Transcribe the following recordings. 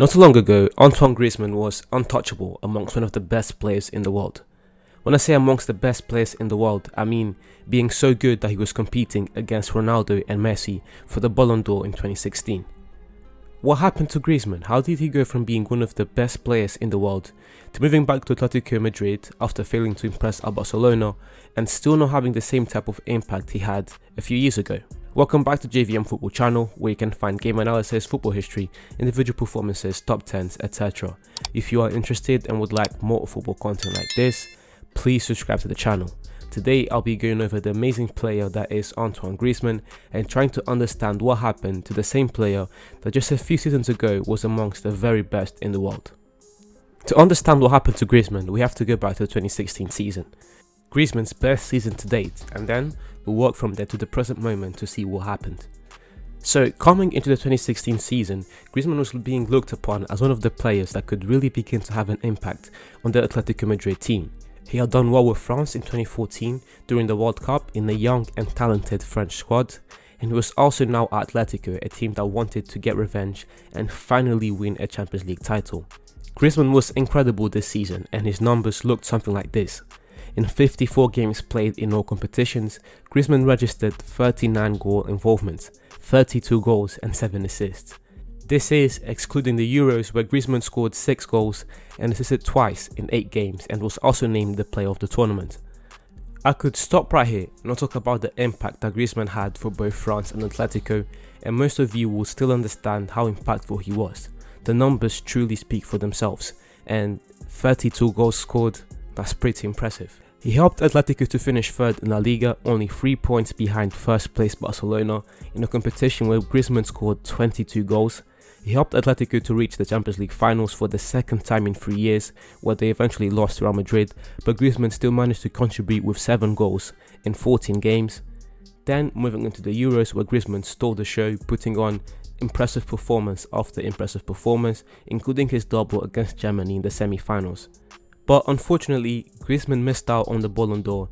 Not too long ago, Antoine Griezmann was untouchable amongst one of the best players in the world. When I say amongst the best players in the world, I mean being so good that he was competing against Ronaldo and Messi for the Ballon d'Or in 2016. What happened to Griezmann? How did he go from being one of the best players in the world to moving back to Atletico Madrid after failing to impress at Barcelona and still not having the same type of impact he had a few years ago? Welcome back to JVM Football Channel, where you can find game analysis, football history, individual performances, top 10s, etc. If you are interested and would like more football content like this, please subscribe to the channel. Today I'll be going over the amazing player that is Antoine Griezmann and trying to understand what happened to the same player that just a few seasons ago was amongst the very best in the world. To understand what happened to Griezmann, we have to go back to the 2016 season. Griezmann's best season to date, and then we'll work from there to the present moment to see what happened. So, coming into the 2016 season, Griezmann was being looked upon as one of the players that could really begin to have an impact on the Atletico Madrid team. He had done well with France in 2014 during the World Cup in a young and talented French squad, and he was also now at Atletico, a team that wanted to get revenge and finally win a Champions League title. Griezmann was incredible this season, and his numbers looked something like this. In 54 games played in all competitions, Griezmann registered 39 goal involvements, 32 goals and 7 assists. This is excluding the Euros, where Griezmann scored 6 goals and assisted twice in 8 games and was also named the player of the tournament. I could stop right here and not talk about the impact that Griezmann had for both France and Atletico, and most of you will still understand how impactful he was. The numbers truly speak for themselves, and 32 goals scored, that's pretty impressive. He helped Atletico to finish third in La Liga, only 3 points behind first place Barcelona, in a competition where Griezmann scored 22 goals. He helped Atletico to reach the Champions League finals for the second time in 3 years, where they eventually lost to Real Madrid, but Griezmann still managed to contribute with 7 goals in 14 games. Then moving into the Euros, where Griezmann stole the show, putting on impressive performance after impressive performance, including his double against Germany in the semi-finals. But unfortunately, Griezmann missed out on the Ballon d'Or,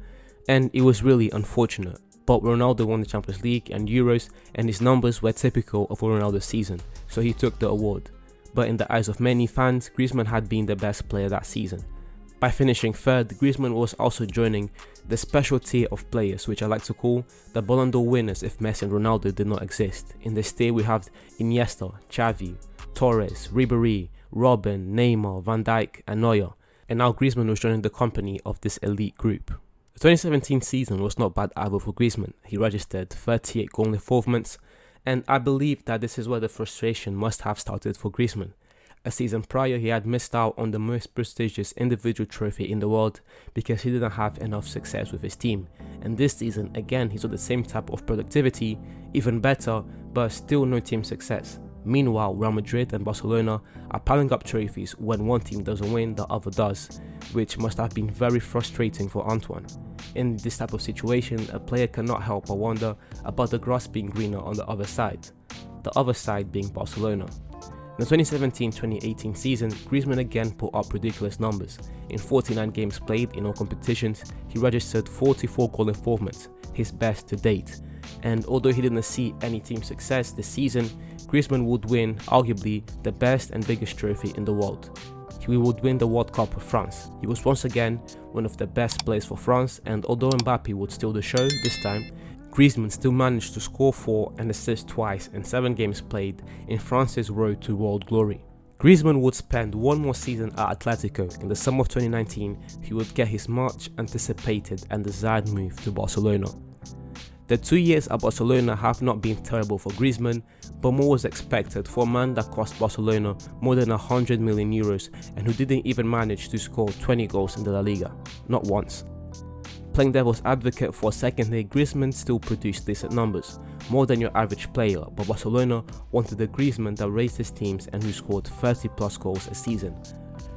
and it was really unfortunate. But Ronaldo won the Champions League and Euros, and his numbers were typical of a Ronaldo season, so he took the award. But in the eyes of many fans, Griezmann had been the best player that season. By finishing third, Griezmann was also joining the special tier of players, which I like to call the Ballon d'Or winners if Messi and Ronaldo did not exist. In this tier we have Iniesta, Xavi, Torres, Ribéry, Robben, Neymar, Van Dijk and Neuer. And now Griezmann was joining the company of this elite group. The 2017 season was not bad either for Griezmann. He registered 38 goal involvements, and I believe that this is where the frustration must have started for Griezmann. A season prior, he had missed out on the most prestigious individual trophy in the world because he didn't have enough success with his team. And this season, again, he saw the same type of productivity, even better, but still no team success. Meanwhile, Real Madrid and Barcelona are piling up trophies when one team doesn't win, the other does, which must have been very frustrating for Antoine. In this type of situation, a player cannot help but wonder about the grass being greener on the other side being Barcelona. In the 2017-2018 season, Griezmann again put up ridiculous numbers. In 49 games played in all competitions, he registered 44 goal involvements, his best to date. And although he didn't see any team success this season, Griezmann would win arguably the best and biggest trophy in the world. He would win the World Cup with France. He was once again one of the best players for France, and although Mbappe would steal the show this time, Griezmann still managed to score 4 and assist twice in 7 games played in France's road to world glory. Griezmann would spend one more season at Atletico. In the summer of 2019, he would get his much anticipated and desired move to Barcelona. The 2 years at Barcelona have not been terrible for Griezmann, but more was expected for a man that cost Barcelona more than 100 million euros and who didn't even manage to score 20 goals in the La Liga, not once. Playing devil's advocate for a second here, Griezmann still produced decent numbers, more than your average player, but Barcelona wanted a Griezmann that raised his teams and who scored 30 plus goals a season.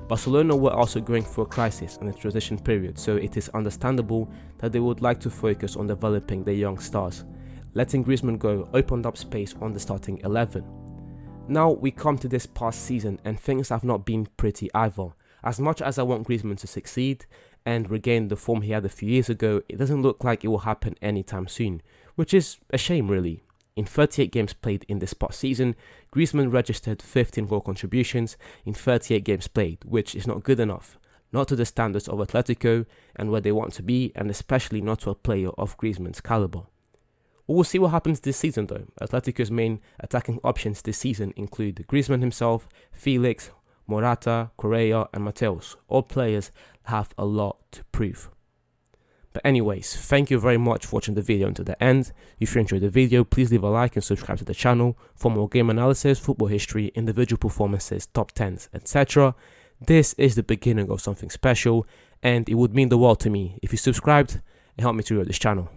Barcelona were also going through a crisis and a transition period, so it is understandable that they would like to focus on developing their young stars. Letting Griezmann go opened up space on the starting 11. Now we come to this past season and things have not been pretty either. As much as I want Griezmann to succeed and regain the form he had a few years ago, it doesn't look like it will happen anytime soon, which is a shame really. In 38 games played in this past season, Griezmann registered 15 goal contributions in 38 games played, which is not good enough, not to the standards of Atletico and where they want to be, and especially not to a player of Griezmann's caliber. We'll see what happens this season though. Atletico's main attacking options this season include Griezmann himself, Felix, Morata, Correa and Mateus. All players have a lot to prove. But anyways, thank you very much for watching the video until the end. If you enjoyed the video, please leave a like and subscribe to the channel for more game analysis, football history, individual performances, top 10s, etc. This is the beginning of something special, and it would mean the world to me if you subscribed and helped me to grow this channel.